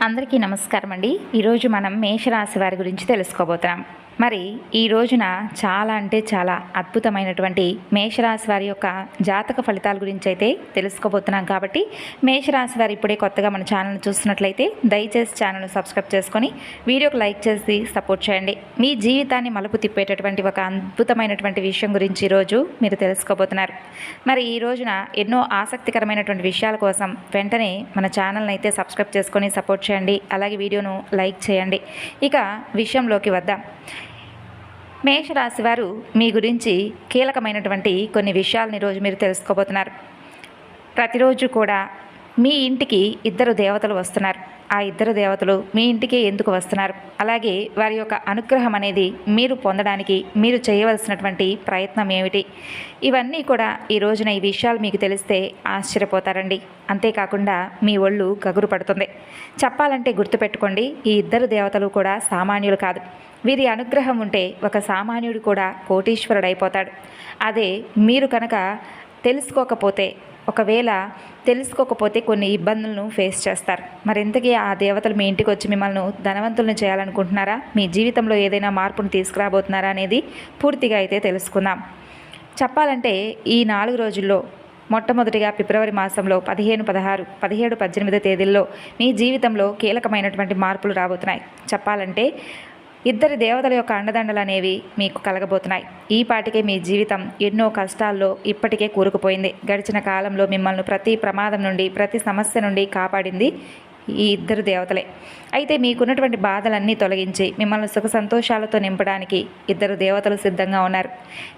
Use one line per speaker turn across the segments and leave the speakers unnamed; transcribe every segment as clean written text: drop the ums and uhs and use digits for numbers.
అందరికీ నమస్కారం అండి. ఈరోజు మనం మేషరాశి వారి గురించి తెలుసుకోబోతున్నాం. మరి ఈ రోజున చాలా అంటే చాలా అద్భుతమైనటువంటి మేషరాశి వారి యొక్క జాతక ఫలితాల గురించి అయితే తెలుసుకోబోతున్నాం. కాబట్టి మేషరాశి వారు ఇప్పుడే కొత్తగా మన ఛానల్ని చూస్తున్నట్లయితే దయచేసి ఛానల్ను సబ్స్క్రైబ్ చేసుకొని వీడియోకి లైక్ చేసి సపోర్ట్ చేయండి. మీ జీవితాన్ని మలుపు తిప్పేటటువంటి ఒక అద్భుతమైనటువంటి విషయం గురించి ఈరోజు మీరు తెలుసుకోబోతున్నారు. మరి ఈ రోజున ఎన్నో ఆసక్తికరమైనటువంటి విషయాల కోసం వెంటనే మన ఛానల్ని అయితే సబ్స్క్రైబ్ చేసుకొని సపోర్ట్ చేయండి. అలాగే వీడియోను లైక్ చేయండి. ఇక విషయంలోకి వద్దాం. మేషరాశి వారు మీ గురించి కీలకమైనటువంటి కొన్ని విషయాలను ఈరోజు మీరు తెలుసుకోబోతున్నారు. ప్రతిరోజు కూడా మీ ఇంటికి ఇద్దరు దేవతలు వస్తున్నారు. ఆ ఇద్దరు దేవతలు మీ ఇంటికి ఎందుకు వస్తున్నారు, అలాగే వారి యొక్క అనుగ్రహం అనేది మీరు పొందడానికి మీరు చేయవలసినటువంటి ప్రయత్నం ఏమిటి, ఇవన్నీ కూడా ఈ రోజున ఈ విషయాలు మీకు తెలిస్తే ఆశ్చర్యపోతారండి. అంతేకాకుండా మీ ఒళ్ళు గగురు పడుతుంది. చెప్పాలంటే గుర్తుపెట్టుకోండి, ఈ ఇద్దరు దేవతలు కూడా సామాన్యులు కాదు. వీరి అనుగ్రహం ఉంటే ఒక సామాన్యుడు కూడా కోటీశ్వరుడైపోతాడు. అదే మీరు కనుక తెలుసుకోకపోతే కొన్ని ఇబ్బందులను ఫేస్ చేస్తారు. మరి ఇంతకీ ఆ దేవతలు మీ ఇంటికి వచ్చి మిమ్మల్ని ధనవంతులను చేయాలనుకుంటున్నారా, మీ జీవితంలో ఏదైనా మార్పును తీసుకురాబోతున్నారా అనేది పూర్తిగా అయితే తెలుసుకుందాం. చెప్పాలంటే ఈ 4 రోజుల్లో మొట్టమొదటిగా ఫిబ్రవరి మాసంలో 15, 16, 17, 18 తేదీల్లో మీ జీవితంలో కీలకమైనటువంటి మార్పులు రాబోతున్నాయి. చెప్పాలంటే ఇద్దరి దేవతల యొక్క అండదండలు అనేవి మీకు కలగబోతున్నాయి. ఈ పాటికే మీ జీవితం ఎన్నో కష్టాల్లో ఇప్పటికే కూరుకుపోయింది. గడిచిన కాలంలో మిమ్మల్ని ప్రతి ప్రమాదం నుండి, ప్రతి సమస్య నుండి కాపాడింది ఈ ఇద్దరు దేవతలే. అయితే మీకున్నటువంటి బాధలన్నీ తొలగించి మిమ్మల్ని సుఖ సంతోషాలతో నింపడానికి ఇద్దరు దేవతలు సిద్ధంగా ఉన్నారు.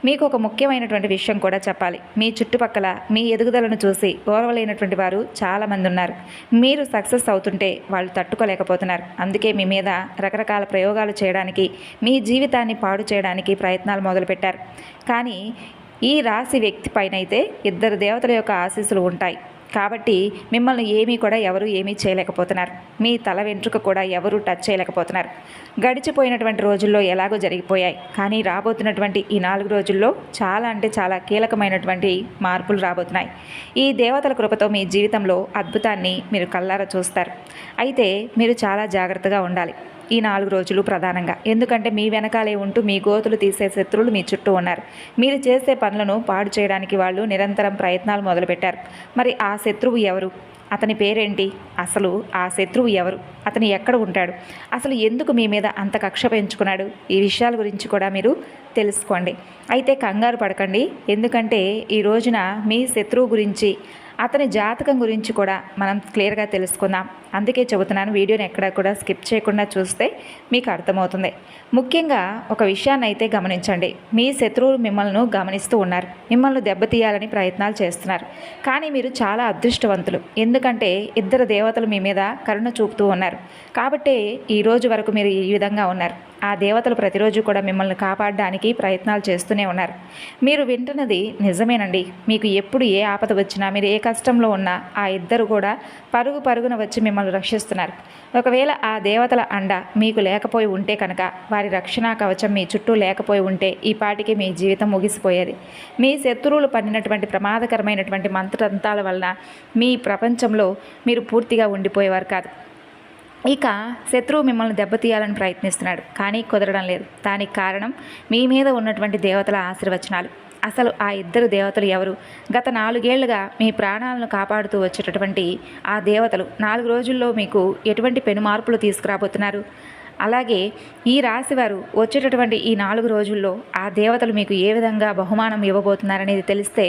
మీకు ఒక ముఖ్యమైనటువంటి విషయం కూడా చెప్పాలి. మీ చుట్టుపక్కల మీ ఎదుగుదలను చూసి ఓర్వలేనటువంటి వారు చాలామంది ఉన్నారు. మీరు సక్సెస్ అవుతుంటే వాళ్ళు తట్టుకోలేకపోతున్నారు. అందుకే మీ మీద రకరకాల ప్రయోగాలు చేయడానికి, మీ జీవితాన్ని పాడు చేయడానికి ప్రయత్నాలు మొదలుపెట్టారు. కానీ ఈ రాశి వ్యక్తి పైన అయితే ఇద్దరు దేవతల యొక్క ఆశీస్సులు ఉంటాయి. కాబట్టి మిమ్మల్ని ఎవరు ఏమీ చేయలేకపోతున్నారు. మీ తల వెంట్రుక కూడా ఎవరు టచ్ చేయలేకపోతున్నారు. గడిచిపోయినటువంటి రోజుల్లో ఎలాగో జరిగిపోయాయి. కానీ రాబోతున్నటువంటి ఈ 4 రోజుల్లో చాలా అంటే చాలా కీలకమైనటువంటి మార్పులు రాబోతున్నాయి. ఈ దేవతల కృపతో మీ జీవితంలో అద్భుతాన్ని మీరు కళ్ళారా చూస్తారు. అయితే మీరు చాలా జాగ్రత్తగా ఉండాలి ఈ 4 రోజులు ప్రధానంగా. ఎందుకంటే మీ వెనకాలే ఉంటూ మీ గోతులు తీసే శత్రువులు మీ చుట్టూ ఉన్నారు. మీరు చేసే పనులను పాడు చేయడానికి వాళ్ళు నిరంతరం ప్రయత్నాలు మొదలుపెట్టారు. మరి ఆ శత్రువు ఎవరు, అతని పేరేంటి, అసలు ఆ శత్రువు ఎవరు, అతను ఎక్కడ ఉంటాడు, అసలు ఎందుకు మీ మీద అంత కక్ష పెంచుకున్నాడు, ఈ విషయాల గురించి కూడా మీరు తెలుసుకోండి. అయితే కంగారు పడకండి. ఎందుకంటే ఈ రోజున మీ శత్రువు గురించి, అతని జాతకం గురించి కూడా మనం క్లియర్గా తెలుసుకుందాం. అందుకే చెబుతున్నాను, వీడియోని ఎక్కడా కూడా స్కిప్ చేయకుండా చూస్తే మీకు అర్థమవుతుంది. ముఖ్యంగా ఒక విషయాన్ని అయితే గమనించండి. మీ శత్రువులు మిమ్మల్ని గమనిస్తూ ఉన్నారు. మిమ్మల్ని దెబ్బతీయాలని ప్రయత్నాలు చేస్తున్నారు. కానీ మీరు చాలా అదృష్టవంతులు. ఎందుకంటే ఇద్దరు దేవతలు మీ మీద కరుణ చూపుతూ ఉన్నారు. కాబట్టి ఈ రోజు వరకు మీరు ఈ విధంగా ఉన్నారు. ఆ దేవతలు ప్రతిరోజు కూడా మిమ్మల్ని కాపాడడానికి ప్రయత్నాలు చేస్తూనే ఉన్నారు. మీరు వింటున్నది నిజమేనండి. మీకు ఎప్పుడు ఏ ఆపద వచ్చినా, మీరు ఏ కష్టంలో ఉన్నా ఆ ఇద్దరు కూడా పరుగున వచ్చి మిమ్మల్ని రక్షిస్తున్నారు. ఒకవేళ ఆ దేవతల అండ మీకు లేకపోయి ఉంటే కనుక, వారి రక్షణ కవచం మీ చుట్టూ లేకపోయి ఉంటే ఈ పాటికి మీ జీవితం ముగిసిపోయేది. మీ శత్రువులు పన్నినటువంటి ప్రమాదకరమైనటువంటి మంత్రతంత్రాల వలన మీ ప్రపంచంలో మీరు పూర్తిగా ఉండిపోయేవారు కాదు. ఇక శత్రువు మిమ్మల్ని దెబ్బతీయాలని ప్రయత్నిస్తున్నాడు, కానీ కుదరడం లేదు. దానికి కారణం మీ మీద ఉన్నటువంటి దేవతల ఆశీర్వచనాలు. అసలు ఆ ఇద్దరు దేవతలు ఎవరు? గత 4 ఏళ్లుగా మీ ప్రాణాలను కాపాడుతూ వచ్చేటటువంటి ఆ దేవతలు 4 రోజుల్లో మీకు ఎటువంటి పెనుమార్పులు తీసుకురాబోతున్నారు? అలాగే ఈ రాశివారు వచ్చేటటువంటి ఈ 4 రోజుల్లో ఆ దేవతలు మీకు ఏ విధంగా బహుమానం ఇవ్వబోతున్నారనేది తెలిస్తే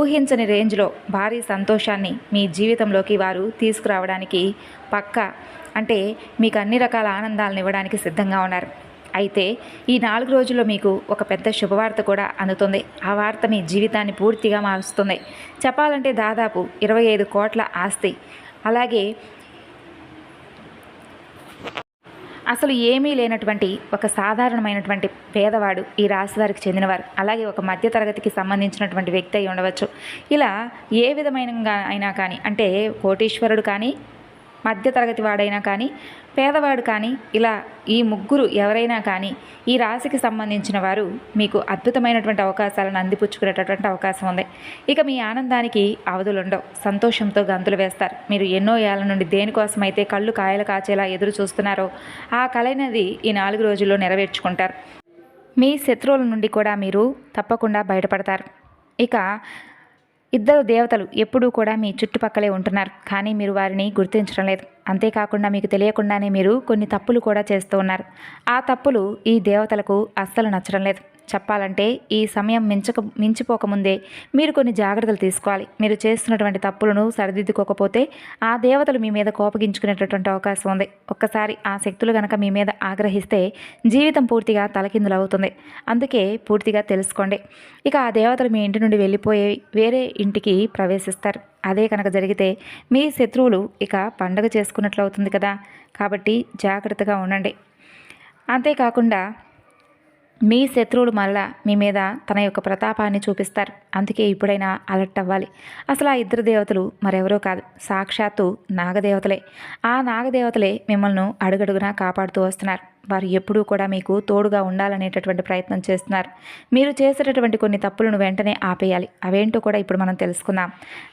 ఊహించని రేంజ్లో భారీ సంతోషాన్ని మీ జీవితంలోకి వారు తీసుకురావడానికి అంటే మీకు అన్ని రకాల ఆనందాలను ఇవ్వడానికి సిద్ధంగా ఉన్నారు. అయితే ఈ 4 రోజుల్లో మీకు ఒక పెద్ద శుభవార్త కూడా అందుతుంది. ఆ వార్త మీ జీవితాన్ని పూర్తిగా మారుస్తుంది. చెప్పాలంటే దాదాపు 25 కోట్ల ఆస్తి, అలాగే అసలు ఏమీ లేనటువంటి ఒక సాధారణమైనటువంటి పేదవాడు ఈ రాశి వారికి చెందినవారు, అలాగే ఒక మధ్యతరగతికి సంబంధించినటువంటి వ్యక్తి అయి ఉండవచ్చు. ఇలా ఏ విధమైన అయినా కానీ, అంటే కోటీశ్వరుడు కానీ, మధ్యతరగతి వాడైనా కానీ, పేదవాడు కానీ, ఇలా ఈ ముగ్గురు ఎవరైనా కానీ ఈ రాశికి సంబంధించిన వారు మీకు అద్భుతమైనటువంటి అవకాశాలను అందిపుచ్చుకునేటటువంటి అవకాశం ఉంది. ఇక మీ ఆనందానికి అవధులుండవు. సంతోషంతో గంతులు వేస్తారు. మీరు ఎన్నో ఏళ్ల నుండి దేనికోసమైతే కళ్ళు కాయలు కాచేలా ఎదురు చూస్తున్నారో ఆ కలైనది ఈ 4 రోజుల్లో నెరవేర్చుకుంటారు. మీ శత్రువుల నుండి కూడా మీరు తప్పకుండా బయటపడతారు. ఇక ఇద్దరు దేవతలు ఎప్పుడూ కూడా మీ చుట్టుపక్కలే ఉంటున్నారు, కానీ మీరు వారిని గుర్తించడం లేదు. అంతేకాకుండా మీకు తెలియకుండానే మీరు కొన్ని తప్పులు కూడా చేస్తూ ఉన్నారు. ఆ తప్పులు ఈ దేవతలకు అస్సలు నచ్చడం లేదు. చెప్పాలంటే ఈ సమయం మించిపోకముందే మీరు కొన్ని జాగ్రత్తలు తీసుకోవాలి. మీరు చేస్తున్నటువంటి తప్పులను సరిదిద్దుకోకపోతే ఆ దేవతలు మీ మీద కోపగించుకునేటటువంటి అవకాశం ఉంది. ఒక్కసారి ఆ శక్తులు కనుక మీ మీద ఆగ్రహిస్తే జీవితం పూర్తిగా తలకిందులు అవుతుంది. అందుకే పూర్తిగా తెలుసుకోండి. ఇక ఆ దేవతలు మీ ఇంటి నుండి వెళ్ళిపోయి వేరే ఇంటికి ప్రవేశిస్తారు. అదే కనుక జరిగితే మీ శత్రువులు ఇక పండగ చేసుకున్నట్లు అవుతుంది కదా. కాబట్టి జాగ్రత్తగా ఉండండి. అంతేకాకుండా మీ శత్రువులు మళ్ళా మీ మీద తన యొక్క ప్రతాపాన్ని చూపిస్తారు. అందుకే ఇప్పుడైనా అలర్ట్ అవ్వాలి. అసలు ఆ ఇద్దరు దేవతలు మరెవరో కాదు, సాక్షాత్తు నాగదేవతలే. ఆ నాగదేవతలే మిమ్మల్ని అడుగడుగునా కాపాడుతూ వస్తున్నారు. వారు ఎప్పుడూ కూడా మీకు తోడుగా ఉండాలనేటటువంటి ప్రయత్నం చేస్తున్నారు. మీరు చేసేటటువంటి కొన్ని తప్పులను వెంటనే ఆపేయాలి. అవేంటో కూడా ఇప్పుడు మనం తెలుసుకుందాం.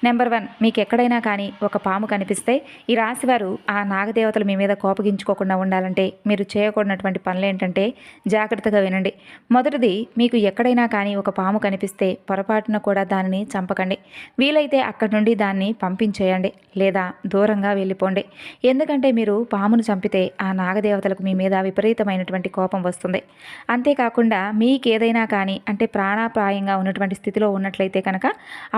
నెంబర్ 1, మీకు ఎక్కడైనా కానీ ఒక పాము కనిపిస్తే ఈ రాశివారు ఆ నాగదేవతలు మీ మీద కోపగించుకోకుండా ఉండాలంటే మీరు చేయకూడనటువంటి పనులు ఏంటంటే జాగ్రత్తగా వినండి. మొదటిది, మీకు ఎక్కడైనా కానీ ఒక పాము కనిపిస్తే పొరపాటున కూడా దానిని చంపకండి. వీలైతే అక్కడి నుండి దాన్ని పంపించేయండి లేదా దూరంగా వెళ్ళిపోండి. ఎందుకంటే మీరు పామును చంపితే ఆ నాగదేవతలకు మీ మీద విపరీతమైనటువంటి కోపం వస్తుంది. అంతేకాకుండా మీకేదైనా కానీ అంటే ప్రాణాపాయంగా ఉన్నటువంటి స్థితిలో ఉన్నట్లయితే కనుక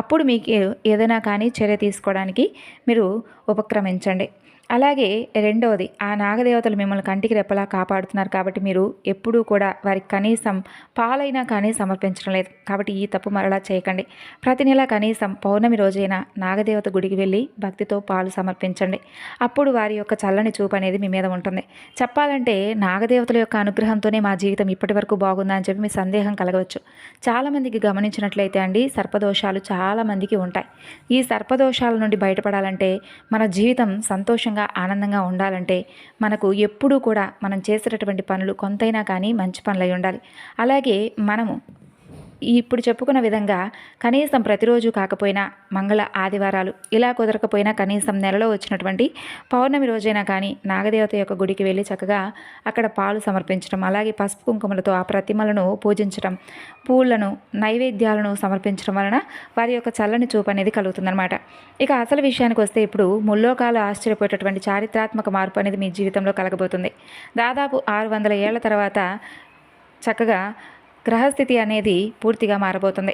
అప్పుడు మీకు ఏదైనా కానీ చర్య తీసుకోవడానికి మీరు ఉపక్రమించండి. అలాగే రెండవది, ఆ నాగదేవతలు మిమ్మల్ని కంటికి రెప్పలా కాపాడుతున్నారు కాబట్టి మీరు ఎప్పుడూ కూడా వారికి కనీసం పాలైనా కానీ సమర్పించడం లేదు. కాబట్టి ఈ తప్పు మరలా చేయకండి. ప్రతి నెల కనీసం పౌర్ణమి రోజైనా నాగదేవత గుడికి వెళ్ళి భక్తితో పాలు సమర్పించండి. అప్పుడు వారి యొక్క చల్లని చూపు అనేది మీ మీద ఉంటుంది. చెప్పాలంటే నాగదేవతల యొక్క అనుగ్రహంతోనే మా జీవితం ఇప్పటి వరకు బాగుందా అని చెప్పి మీ సందేహం కలగవచ్చు. చాలామందికి గమనించినట్లయితే అండి, సర్పదోషాలు చాలామందికి ఉంటాయి. ఈ సర్పదోషాల నుండి బయటపడాలంటే, మన జీవితం సంతోషంగా ఆనందంగా ఉండాలంటే మనకు ఎప్పుడూ కూడా మనం చేసేటటువంటి పనులు కొంతైనా కానీ మంచి పనులై ఉండాలి. అలాగే మనము ఇప్పుడు చెప్పుకున్న విధంగా కనీసం ప్రతిరోజు కాకపోయినా మంగళ ఆదివారాలు ఇలా కుదరకపోయినా కనీసం నెలలో వచ్చినటువంటి పౌర్ణమి రోజైనా కానీ నాగదేవత యొక్క గుడికి వెళ్ళి చక్కగా అక్కడ పాలు సమర్పించడం, అలాగే పసుపు కుంకుమలతో ఆ ప్రతిమలను పూజించడం, పూలను నైవేద్యాలను సమర్పించడం వలన వారి యొక్క చల్లని చూపు అనేది కలుగుతుందన్నమాట. ఇక అసలు విషయానికి వస్తే ఇప్పుడు ముల్లోకాలు ఆశ్చర్యపోయేటటువంటి చారిత్రాత్మక మార్పు అనేది మీ జీవితంలో కలగబోతుంది. దాదాపు 600 ఏళ్ల తర్వాత చక్కగా గ్రహస్థితి అనేది పూర్తిగా మారబోతుంది.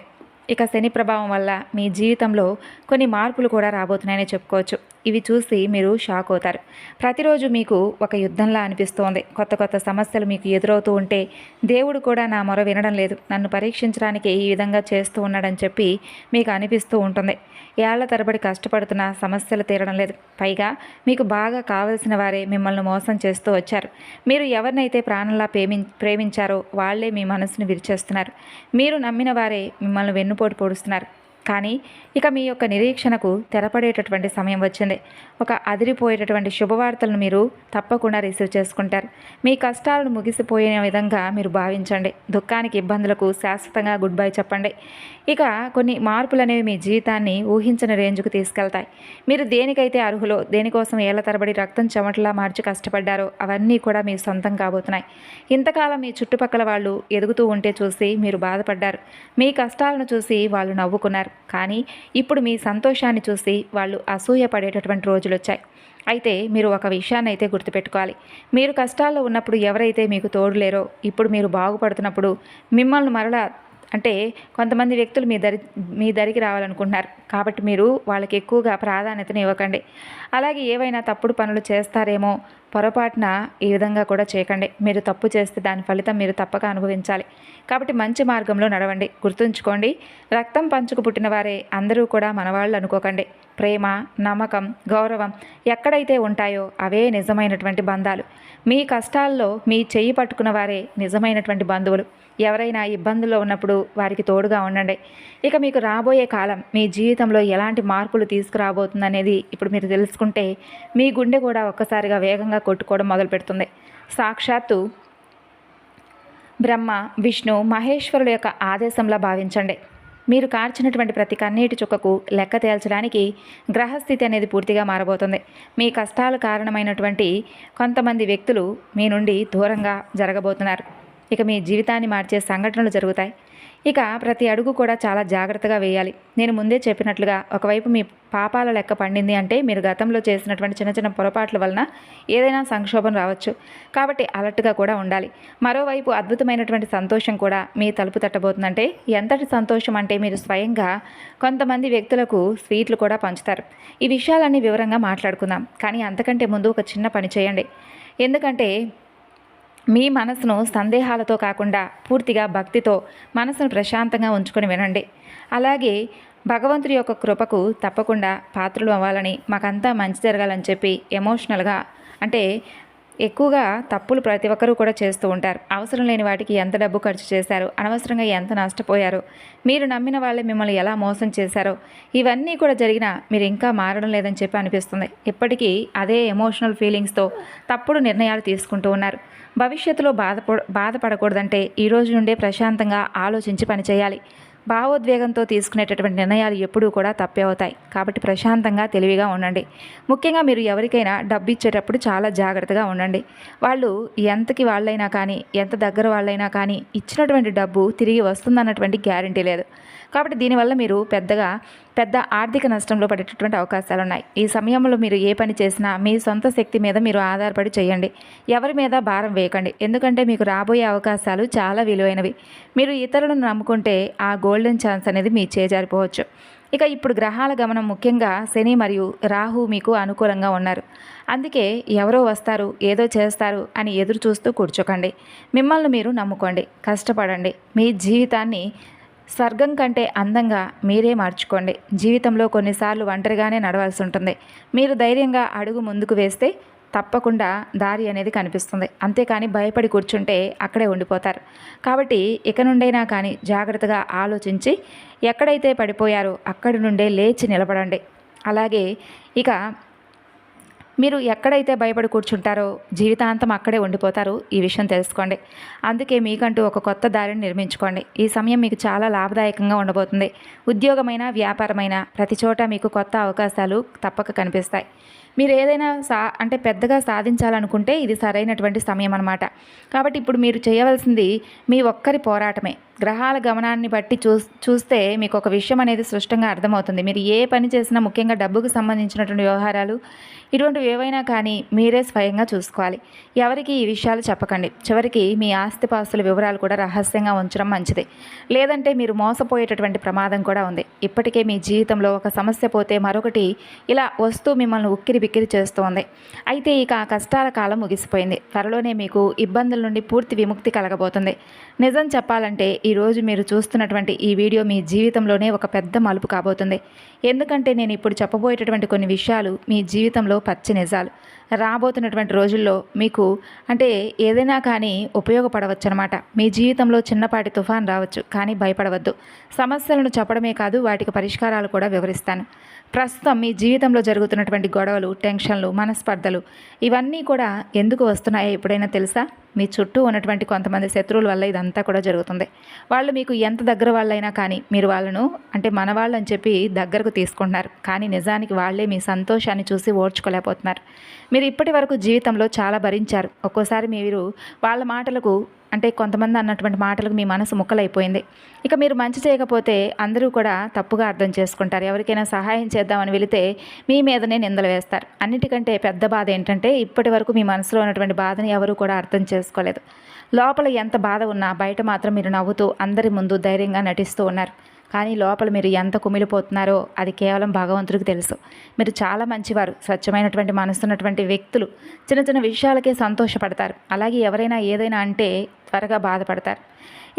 ఇక శని ప్రభావం వల్ల మీ జీవితంలో కొన్ని మార్పులు కూడా రాబోతున్నాయని చెప్పుకోవచ్చు. ఇవి చూసి మీరు షాక్ అవుతారు. ప్రతిరోజు మీకు ఒక యుద్ధంలా అనిపిస్తోంది. కొత్త కొత్త సమస్యలు మీకు ఎదురవుతూ ఉంటే దేవుడు కూడా నా మొర వినడం లేదు, నన్ను పరీక్షించడానికి ఈ విధంగా చేస్తూ ఉన్నాడని చెప్పి మీకు అనిపిస్తూ ఉంటుంది. ఏళ్ల తరబడి కష్టపడుతున్న సమస్యలు తీరడం లేదు. పైగా మీకు బాగా కావలసిన వారే మిమ్మల్ని మోసం చేస్తూ వచ్చారు. మీరు ఎవరినైతే ప్రాణంలా ప్రేమించారో వాళ్లే మీ మనసును విరిచేస్తున్నారు. మీరు నమ్మిన వారే మిమ్మల్ని వెన్నుపోటు పొడుస్తున్నారు. కానీ ఇక మీ యొక్క నిరీక్షణకు తెరపడేటటువంటి సమయం వచ్చింది. ఒక అదిరిపోయేటటువంటి శుభవార్తలను మీరు తప్పకుండా రిసీవ్ చేసుకుంటారు. మీ కష్టాలను ముగిసిపోయే విధంగా మీరు భావించండి. దుఃఖానికి, ఇబ్బందులకు శాశ్వతంగా గుడ్ బై చెప్పండి. ఇక కొన్ని మార్పులు అనేవి మీ జీవితాన్ని ఊహించని రేంజ్కు తీసుకెళ్తాయి. మీరు దేనికైతే అర్హులో, దేనికోసం ఏళ్ల తరబడి రక్తం చెమటలా మార్చి కష్టపడ్డారో అవన్నీ కూడా మీ సొంతం కాబోతున్నాయి. ఇంతకాలం మీ చుట్టుపక్కల వాళ్ళు ఎదుగుతూ ఉంటే చూసి మీరు బాధపడ్డారు. మీ కష్టాలను చూసి వాళ్ళు నవ్వుకున్నారు. కానీ ఇప్పుడు మీ సంతోషాన్ని చూసి వాళ్ళు అసూయపడేటటువంటి రోజులు వచ్చాయి. అయితే మీరు ఒక విషయాన్ని అయితే గుర్తుపెట్టుకోవాలి. మీరు కష్టాల్లో ఉన్నప్పుడు ఎవరైతే మీకు తోడు లేరో, ఇప్పుడు మీరు బాగుపడుతున్నప్పుడు మిమ్మల్ని మరలా అంటే కొంతమంది వ్యక్తులు మీ దరికి రావాలనుకుంటున్నారు. కాబట్టి మీరు వాళ్ళకి ఎక్కువగా ప్రాధాన్యతను ఇవ్వకండి. అలాగే ఏవైనా తప్పుడు పనులు చేస్తారేమో, పొరపాటున ఈ విధంగా కూడా చేయకండి. మీరు తప్పు చేస్తే దాని ఫలితం మీరు తప్పక అనుభవించాలి. కాబట్టి మంచి మార్గంలో నడవండి. గుర్తుంచుకోండి, రక్తం పంచుకు పుట్టిన వారే అందరూ కూడా మనవాళ్ళు అనుకోకండి. ప్రేమ, నమ్మకం, గౌరవం ఎక్కడైతే ఉంటాయో అవే నిజమైనటువంటి బంధాలు. మీ కష్టాల్లో మీ చెయ్యి పట్టుకున్న వారే నిజమైనటువంటి బంధువులు. ఎవరైనా ఇబ్బందుల్లో ఉన్నప్పుడు వారికి తోడుగా ఉండండి. ఇక మీకు రాబోయే కాలం మీ జీవితంలో ఎలాంటి మార్పులు తీసుకురాబోతుందనేది ఇప్పుడు మీరు తెలుసుకుంటే మీ గుండె కూడా ఒక్కసారిగా వేగంగా కొట్టుకోవడం మొదలుపెడుతుంది. సాక్షాత్తు బ్రహ్మ, విష్ణు, మహేశ్వరుల యొక్క ఆదేశంలా భావించండి. మీరు కార్చినటువంటి ప్రతి కన్నీటి చుక్కకు లెక్క తేల్చడానికి గ్రహస్థితి అనేది పూర్తిగా మారబోతుంది. మీ కష్టాల కారణమైనటువంటి కొంతమంది వ్యక్తులు మీ నుండి దూరంగా జరగబోతున్నారు. ఇక మీ జీవితాన్ని మార్చే సంఘటనలు జరుగుతాయి. ఇక ప్రతి అడుగు కూడా చాలా జాగ్రత్తగా వేయాలి. నేను ముందే చెప్పినట్లుగా ఒకవైపు మీ పాపాల లెక్క పండింది అంటే మీరు గతంలో చేసినటువంటి చిన్న చిన్న పొరపాట్ల వలన ఏదైనా సంక్షోభం రావచ్చు. కాబట్టి అలర్ట్గా కూడా ఉండాలి. మరోవైపు అద్భుతమైనటువంటి సంతోషం కూడా మీ తలుపు తట్టబోతుందంటే ఎంతటి సంతోషం అంటే మీరు స్వయంగా కొంతమంది వ్యక్తులకు స్వీట్లు కూడా పంచుతారు. ఈ విషయాలన్నీ వివరంగా మాట్లాడుకుందాం. కానీ అంతకంటే ముందు ఒక చిన్న పని చేయండి. ఎందుకంటే మీ మనసును సందేహాలతో కాకుండా పూర్తిగా భక్తితో మనసును ప్రశాంతంగా ఉంచుకొని వినండి. అలాగే భగవంతుడి యొక్క కృపకు తప్పకుండా పాత్రలు అవ్వాలని, మాకంతా మంచి జరగాలని చెప్పి ఎమోషనల్గా అంటే ఎక్కువగా తప్పులు ప్రతి ఒక్కరూ కూడా చేస్తూ ఉంటారు. అవసరం లేని వాటికి ఎంత డబ్బు ఖర్చు చేశారు, అనవసరంగా ఎంత నష్టపోయారు, మీరు నమ్మిన వాళ్ళే మిమ్మల్ని ఎలా మోసం చేశారో ఇవన్నీ కూడా జరిగినా మీరు ఇంకా మారడం లేదని చెప్పి అనిపిస్తుంది. ఇప్పటికీ అదే ఎమోషనల్ ఫీలింగ్స్తో తప్పుడు నిర్ణయాలు తీసుకుంటూ ఉన్నారు. భవిష్యత్తులో బాధపడకూడదంటే ఈ రోజు నుండే ప్రశాంతంగా ఆలోచించి పనిచేయాలి. భావోద్వేగంతో తీసుకునేటటువంటి నిర్ణయాలు ఎప్పుడూ కూడా తప్పే అవుతాయి. కాబట్టి ప్రశాంతంగా తెలివిగా ఉండండి. ముఖ్యంగా మీరు ఎవరికైనా డబ్బు ఇచ్చేటప్పుడు చాలా జాగ్రత్తగా ఉండండి. వాళ్ళు ఎంతకి వాళ్ళైనా కానీ, ఎంత దగ్గర వాళ్ళైనా కానీ ఇచ్చినటువంటి డబ్బు తిరిగి వస్తుందన్నటువంటి గ్యారంటీ లేదు. కాబట్టి దీనివల్ల మీరు పెద్ద ఆర్థిక నష్టంలో పడేటటువంటి అవకాశాలు ఉన్నాయి. ఈ సమయంలో మీరు ఏ పని చేసినా మీ సొంత శక్తి మీద మీరు ఆధారపడి చేయండి. ఎవరి మీద భారం వేయకండి. ఎందుకంటే మీకు రాబోయే అవకాశాలు చాలా విలువైనవి. మీరు ఇతరులను నమ్ముకుంటే ఆ గోల్డెన్ ఛాన్స్ అనేది మీ చేజారిపోవచ్చు. ఇక ఇప్పుడు గ్రహాల గమనం ముఖ్యంగా శని మరియు రాహు మీకు అనుకూలంగా ఉన్నారు. అందుకే ఎవరో వస్తారు, ఏదో చేస్తారు అని ఎదురు చూస్తూ కూర్చోకండి. మిమ్మల్ని మీరు నమ్ముకోండి, కష్టపడండి. మీ జీవితాన్ని స్వర్గం కంటే అందంగా మీరే మార్చుకోండి. జీవితంలో కొన్నిసార్లు ఒంటరిగానే నడవాల్సి ఉంటుంది. మీరు ధైర్యంగా అడుగు ముందుకు వేస్తే తప్పకుండా దారి అనేది కనిపిస్తుంది. అంతేకాని భయపడి కూర్చుంటే అక్కడే ఉండిపోతారు. కాబట్టి ఇక నుండైనా కానీ జాగ్రత్తగా ఆలోచించి ఎక్కడైతే పడిపోయారో అక్కడి నుండే లేచి నిలబడండి. అలాగే ఇక మీరు ఎక్కడైతే భయపడి కూర్చుంటారో జీవితాంతం అక్కడే ఉండిపోతారు. ఈ విషయం తెలుసుకోండి. అందుకే మీకంటూ ఒక కొత్త దారిని నిర్మించుకోండి. ఈ సమయం మీకు చాలా లాభదాయకంగా ఉండబోతుంది. ఉద్యోగమైన, వ్యాపారమైన ప్రతి చోట మీకు కొత్త అవకాశాలు తప్పక కనిపిస్తాయి. మీరు ఏదైనా అంటే పెద్దగా సాధించాలనుకుంటే ఇది సరైనటువంటి సమయం అన్నమాట. కాబట్టి ఇప్పుడు మీరు చేయవలసింది మీ ఒక్కరి పోరాటమే. గ్రహాల గమనాన్ని బట్టి చూస్తే మీకు ఒక విషయం అనేది స్పష్టంగా అర్థమవుతుంది. మీరు ఏ పని చేసినా ముఖ్యంగా డబ్బుకు సంబంధించినటువంటి వ్యవహారాలు ఇటువంటివి ఏవైనా కానీ మీరే స్వయంగా చూసుకోవాలి. ఎవరికి ఈ విషయాలు చెప్పకండి. చివరికి మీ ఆస్తిపాస్తుల వివరాలు కూడా రహస్యంగా ఉంచడం మంచిది. లేదంటే మీరు మోసపోయేటటువంటి ప్రమాదం కూడా ఉంది. ఇప్పటికే మీ జీవితంలో ఒక సమస్య పోతే మరొకటి ఇలా వస్తూ మిమ్మల్ని ఉక్కిరి బిక్కిరి చేస్తోంది. అయితే ఇక ఆ కష్టాల కాలం ముగిసిపోయింది. త్వరలోనే మీకు ఇబ్బందుల నుండి పూర్తి విముక్తి కలగబోతుంది. నిజం చెప్పాలంటే ఈరోజు మీరు చూస్తున్నటువంటి ఈ వీడియో మీ జీవితంలోనే ఒక పెద్ద మలుపు కాబోతుంది. ఎందుకంటే నేను ఇప్పుడు చెప్పబోయేటటువంటి కొన్ని విషయాలు మీ జీవితంలో పచ్చి నిజాలు. రాబోతున్నటువంటి రోజుల్లో మీకు అంటే ఏదైనా కానీ ఉపయోగపడవచ్చు అనమాట. మీ జీవితంలో చిన్నపాటి తుఫాన్ రావచ్చు, కానీ భయపడవద్దు. సమస్యలను చెప్పడమే కాదు వాటికి పరిష్కారాలు కూడా వివరిస్తాను. ప్రస్తుతం మీ జీవితంలో జరుగుతున్నటువంటి గొడవలు, టెన్షన్లు, మనస్పర్ధలు ఇవన్నీ కూడా ఎందుకు వస్తున్నాయో ఎప్పుడైనా తెలుసా? మీ చుట్టూ ఉన్నటువంటి కొంతమంది శత్రువుల వల్ల ఇదంతా కూడా జరుగుతుంది. వాళ్ళు మీకు ఎంత దగ్గర వాళ్ళైనా కానీ మీరు వాళ్ళను అంటే మన వాళ్ళు అని చెప్పి దగ్గరకు తీసుకుంటున్నారు. కానీ నిజానికి వాళ్ళే మీ సంతోషాన్ని చూసి ఓర్చుకోలేకపోతున్నారు. మీరు ఇప్పటి వరకు జీవితంలో చాలా భరించారు. ఒక్కోసారి మీరు వాళ్ళ మాటలకు అంటే కొంతమంది అన్నటువంటి మాటలకు మీ మనసు ముక్కలైపోయింది. ఇక మీరు మంచి చేయకపోతే అందరూ కూడా తప్పుగా అర్థం చేసుకుంటారు. ఎవరికైనా సహాయం చేద్దామని వెళితే మీ మీదనే నిందలు వేస్తారు. అన్నిటికంటే పెద్ద బాధ ఏంటంటే ఇప్పటి వరకు మీ మనసులో ఉన్నటువంటి బాధని ఎవరూ కూడా అర్థం చేసుకోలేదు. లోపల ఎంత బాధ ఉన్నా బయట మాత్రం మీరు నవ్వుతూ అందరి ముందు ధైర్యంగా నటిస్తూ ఉన్నారు. కానీ లోపల మీరు ఎంత కుమిలిపోతున్నారో అది కేవలం భగవంతుడికి తెలుసు. మీరు చాలా మంచివారు, స్వచ్ఛమైనటువంటి మనసున్నటువంటి వ్యక్తులు. చిన్న చిన్న విషయాలకే సంతోషపడతారు. అలాగే ఎవరైనా ఏదైనా అంటే త్వరగా బాధపడతారు.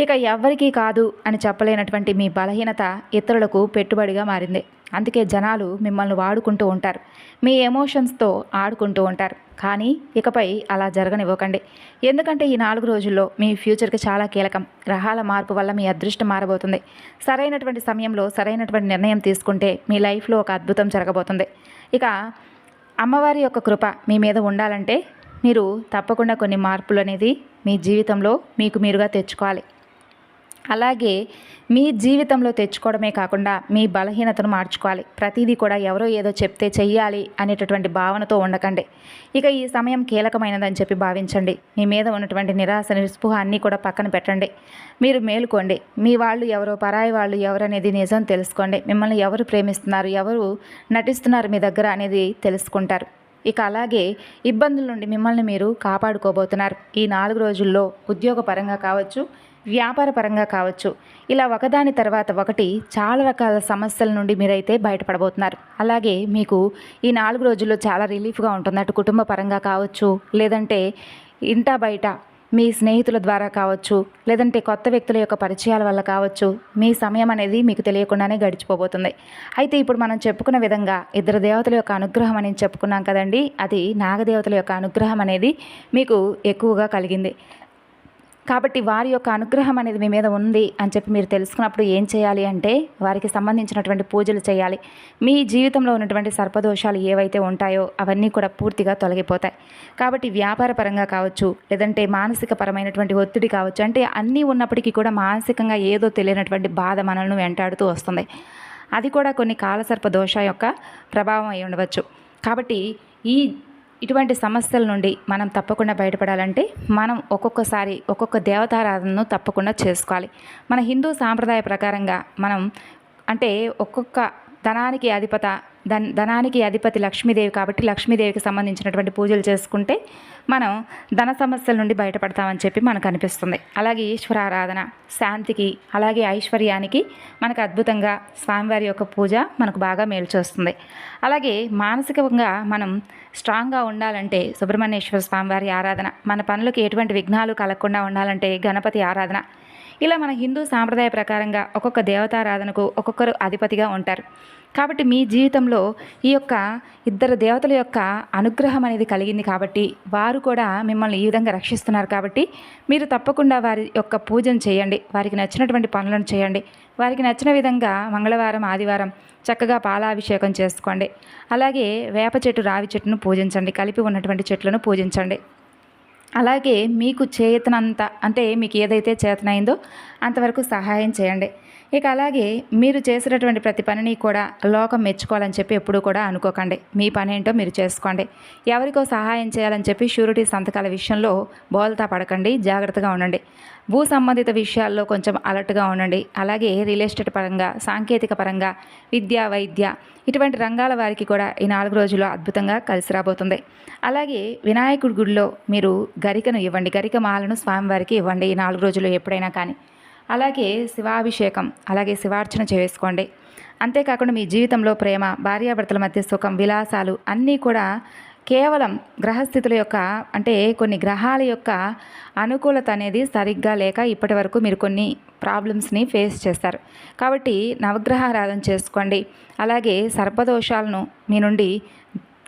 ఇక ఎవ్వరికీ కాదు అని చెప్పలేనటువంటి మీ బలహీనత ఇతరులకు పెట్టుబడిగా మారింది. అందుకే జనాలు మిమ్మల్ని వాడుకుంటూ ఉంటారు, మీ ఎమోషన్స్తో ఆడుకుంటూ ఉంటారు. కానీ ఇకపై అలా జరగనివ్వకండి. ఎందుకంటే ఈ 4 రోజుల్లో మీ ఫ్యూచర్కి చాలా కీలకం. గ్రహాల మార్పు వల్ల మీ అదృష్టం మారబోతుంది. సరైనటువంటి సమయంలో సరైనటువంటి నిర్ణయం తీసుకుంటే మీ లైఫ్లో ఒక అద్భుతం జరగబోతుంది. ఇక అమ్మవారి యొక్క కృప మీ మీద ఉండాలంటే మీరు తప్పకుండా కొన్ని మార్పులు అనేది మీ జీవితంలో మీకు మీరుగా తెచ్చుకోవాలి. అలాగే మీ జీవితంలో తెచ్చుకోవడమే కాకుండా మీ బలహీనతను మార్చుకోవాలి. ప్రతిదీ కూడా ఎవరో ఏదో చెప్తే చెయ్యాలి అనేటటువంటి భావనతో ఉండకండి. ఇక ఈ సమయం కీలకమైనదని చెప్పి భావించండి. మీ మీద ఉన్నటువంటి నిరాశ నిస్పృహ అన్నీ కూడా పక్కన పెట్టండి. మీరు మేలుకోండి. మీ వాళ్ళు ఎవరో, పరాయి వాళ్ళు ఎవరనేది నిజం తెలుసుకోండి. మిమ్మల్ని ఎవరు ప్రేమిస్తున్నారు, ఎవరు నటిస్తున్నారు మీ దగ్గర అనేది తెలుసుకుంటారు. ఇక అలాగే ఇబ్బందుల నుండి మిమ్మల్ని మీరు కాపాడుకోబోతున్నారు. ఈ 4 రోజుల్లో ఉద్యోగపరంగా కావచ్చు, వ్యాపార పరంగా కావచ్చు, ఇలా ఒకదాని తర్వాత ఒకటి చాలా రకాల సమస్యల నుండి మీరైతే బయటపడబోతున్నారు. అలాగే మీకు ఈ 4 రోజుల్లో చాలా రిలీఫ్గా ఉంటుంది. అటు కుటుంబ పరంగా కావచ్చు, లేదంటే ఇంటా బయట మీ స్నేహితుల ద్వారా కావచ్చు, లేదంటే కొత్త వ్యక్తుల యొక్క పరిచయాల వల్ల కావచ్చు, మీ సమయం అనేది మీకు తెలియకుండానే గడిచిపోబోతుంది. అయితే ఇప్పుడు మనం చెప్పుకున్న విధంగా ఇద్దరు దేవతల యొక్క అనుగ్రహం అని చెప్పుకున్నాం కదండి. అది నాగదేవతల యొక్క అనుగ్రహం అనేది మీకు ఎక్కువగా కలిగింది. కాబట్టి వారి యొక్క అనుగ్రహం అనేది మీ మీద ఉంది అని చెప్పి మీరు తెలుసుకున్నప్పుడు ఏం చేయాలి అంటే వారికి సంబంధించినటువంటి పూజలు చేయాలి. మీ జీవితంలో ఉన్నటువంటి సర్పదోషాలు ఏవైతే ఉంటాయో అవన్నీ కూడా పూర్తిగా తొలగిపోతాయి. కాబట్టి వ్యాపార పరంగా కావచ్చు, లేదంటే మానసిక పరమైనటువంటి ఒత్తిడి కావచ్చు, అంటే అన్నీ ఉన్నప్పటికీ కూడా మానసికంగా ఏదో తెలియనటువంటి బాధ మనల్ని వెంటాడుతూ వస్తుంది. అది కూడా కొన్ని కాలసర్ప దోష యొక్క ప్రభావం అయి ఉండవచ్చు. కాబట్టి ఇటువంటి సమస్యల నుండి మనం తప్పకుండా బయటపడాలంటే మనం ఒక్కొక్కసారి ఒక్కొక్క దేవతారాధనను తప్పకుండా చేసుకోవాలి. మన హిందూ సాంప్రదాయ ప్రకారంగా మనం అంటే ఒక్కొక్క ధనానికి అధిపతి లక్ష్మీదేవి కాబట్టి లక్ష్మీదేవికి సంబంధించినటువంటి పూజలు చేసుకుంటే మనం ధన సమస్యల నుండి బయటపడతామని చెప్పి మనకు అనిపిస్తుంది. అలాగే ఈశ్వరారాధన శాంతికి, అలాగే ఐశ్వర్యానికి మనకు అద్భుతంగా స్వామివారి యొక్క పూజ మనకు బాగా మేలు చేస్తుంది. అలాగే మానసికంగా మనం స్ట్రాంగ్గా ఉండాలంటే సుబ్రహ్మణ్యేశ్వర స్వామివారి ఆరాధన, మన పనులకు ఎటువంటి విఘ్నాలు కలగకుండా ఉండాలంటే గణపతి ఆరాధన, ఇలా మన హిందూ సాంప్రదాయ ప్రకారంగా ఒక్కొక్క దేవతారాధనకు ఒక్కొక్కరు అధిపతిగా ఉంటారు. కాబట్టి మీ జీవితంలో ఈ యొక్క ఇద్దరు దేవతల యొక్క అనుగ్రహం అనేది కలిగింది కాబట్టి వారు కూడా మిమ్మల్ని ఈ విధంగా రక్షిస్తున్నారు. కాబట్టి మీరు తప్పకుండా వారి యొక్క పూజను చేయండి. వారికి నచ్చినటువంటి పనులను చేయండి. వారికి నచ్చిన విధంగా మంగళవారం, ఆదివారం చక్కగా పాలాభిషేకం చేసుకోండి. అలాగే వేప చెట్టు, రావి చెట్టును పూజించండి. కలిపి ఉన్నటువంటి చెట్లను పూజించండి. అలాగే మీకు చేతనంత అంటే మీకు ఏదైతే చేతనైందో అంతవరకు సహాయం చేయండి. ఇక అలాగే మీరు చేసినటువంటి ప్రతి పనిని కూడా లోకం మెచ్చుకోవాలని చెప్పి ఎప్పుడూ కూడా అనుకోకండి. మీ పని ఏంటో మీరు చేసుకోండి. ఎవరికో సహాయం చేయాలని చెప్పి షూరిటీ సంతకాల విషయంలో బోల్తా పడకండి. జాగ్రత్తగా ఉండండి. భూ సంబంధిత విషయాల్లో కొంచెం అలర్ట్గా ఉండండి. అలాగే రియల్ ఎస్టేట్ పరంగా, సాంకేతిక పరంగా, విద్య, వైద్య ఇటువంటి రంగాల వారికి కూడా ఈ 4 రోజుల్లో అద్భుతంగా కలిసి రాబోతుంది. అలాగే వినాయకుడి గుడిలో మీరు గరికను ఇవ్వండి. గరిక మాలను స్వామివారికి ఇవ్వండి ఈ 4 రోజుల్లో ఎప్పుడైనా కానీ. అలాగే శివాభిషేకం, అలాగే శివార్చన చేసుకోండి. అంతేకాకుండా మీ జీవితంలో ప్రేమ, భార్యాభర్తల మధ్య సుఖం, విలాసాలు అన్నీ కూడా కేవలం గ్రహస్థితుల యొక్క అంటే కొన్ని గ్రహాల యొక్క అనుకూలత అనేది సరిగ్గా లేక ఇప్పటి వరకు మీరు కొన్ని ప్రాబ్లమ్స్ని ఫేస్ చేస్తారు. కాబట్టి నవగ్రహారాధన చేసుకోండి. అలాగే సర్పదోషాలను మీ నుండి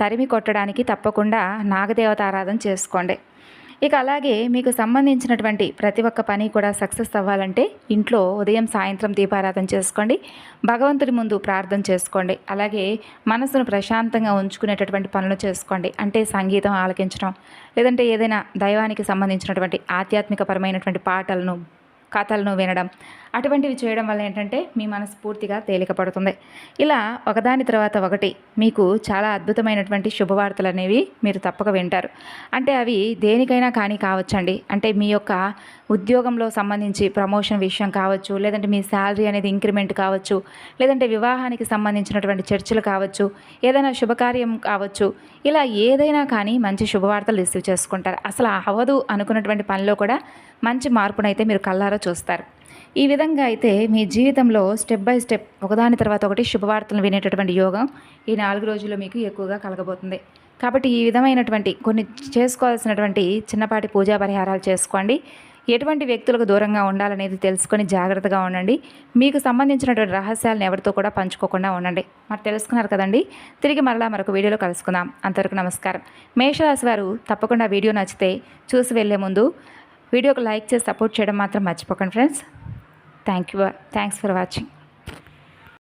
తరిమి కొట్టడానికి తప్పకుండా నాగదేవత ఆరాధన చేసుకోండి. ఇక అలాగే మీకు సంబంధించినటువంటి ప్రతి ఒక్క పని కూడా సక్సెస్ అవ్వాలంటే ఇంట్లో ఉదయం సాయంత్రం దీపారాధన చేసుకోండి. భగవంతుడి ముందు ప్రార్థన చేసుకోండి. అలాగే మనసును ప్రశాంతంగా ఉంచుకునేటటువంటి పనులు చేసుకోండి. అంటే సంగీతం ఆలకించడం, లేదంటే ఏదైనా దైవానికి సంబంధించినటువంటి ఆధ్యాత్మికపరమైనటువంటి పాటలను, కథలను వినడం, అటువంటివి చేయడం వల్ల ఏంటంటే మీ మనసు పూర్తిగా తేలికపడుతుంది. ఇలా ఒకదాని తర్వాత ఒకటి మీకు చాలా అద్భుతమైనటువంటి శుభవార్తలు అనేవి మీరు తప్పక వింటారు. అంటే అవి దేనికైనా కానీ కావచ్చండి. అంటే మీ యొక్క ఉద్యోగంలో సంబంధించి ప్రమోషన్ విషయం కావచ్చు, లేదంటే మీ శాలరీ అనేది ఇంక్రిమెంట్ కావచ్చు, లేదంటే వివాహానికి సంబంధించినటువంటి చర్చలు కావచ్చు, ఏదైనా శుభకార్యం కావచ్చు, ఇలా ఏదైనా కానీ మంచి శుభవార్తలు రిసీవ్ చేసుకుంటారు. అసలు అవ్వదు అనుకున్నటువంటి పనిలో కూడా మంచి మార్పునైతే మీరు కళ్ళారా చూస్తారు. ఈ విధంగా అయితే మీ జీవితంలో స్టెప్ బై స్టెప్ ఒకదాని తర్వాత ఒకటి శుభవార్తలు వినేటటువంటి యోగం ఈ 4 రోజుల్లో మీకు ఎక్కువగా కలగబోతుంది. కాబట్టి ఈ విధమైనటువంటి కొన్ని చేసుకోవాల్సినటువంటి చిన్నపాటి పూజా పరిహారాలు చేసుకోండి. ఎటువంటి వ్యక్తులకు దూరంగా ఉండాలనేది తెలుసుకొని జాగ్రత్తగా ఉండండి. మీకు సంబంధించినటువంటి రహస్యాలను ఎవరితో కూడా పంచుకోకుండా ఉండండి. మరి తెలుసుకున్నారు కదండి. తిరిగి మరలా మరొక వీడియోలో కలుసుకుందాం. అంతవరకు నమస్కారం. మేషరాశి వారు తప్పకుండా వీడియో నచ్చితే చూసి వెళ్ళే ముందు వీడియోకి లైక్ చేసి సపోర్ట్ చేయడం మాత్రం మర్చిపోకండి ఫ్రెండ్స్. Thanks for watching.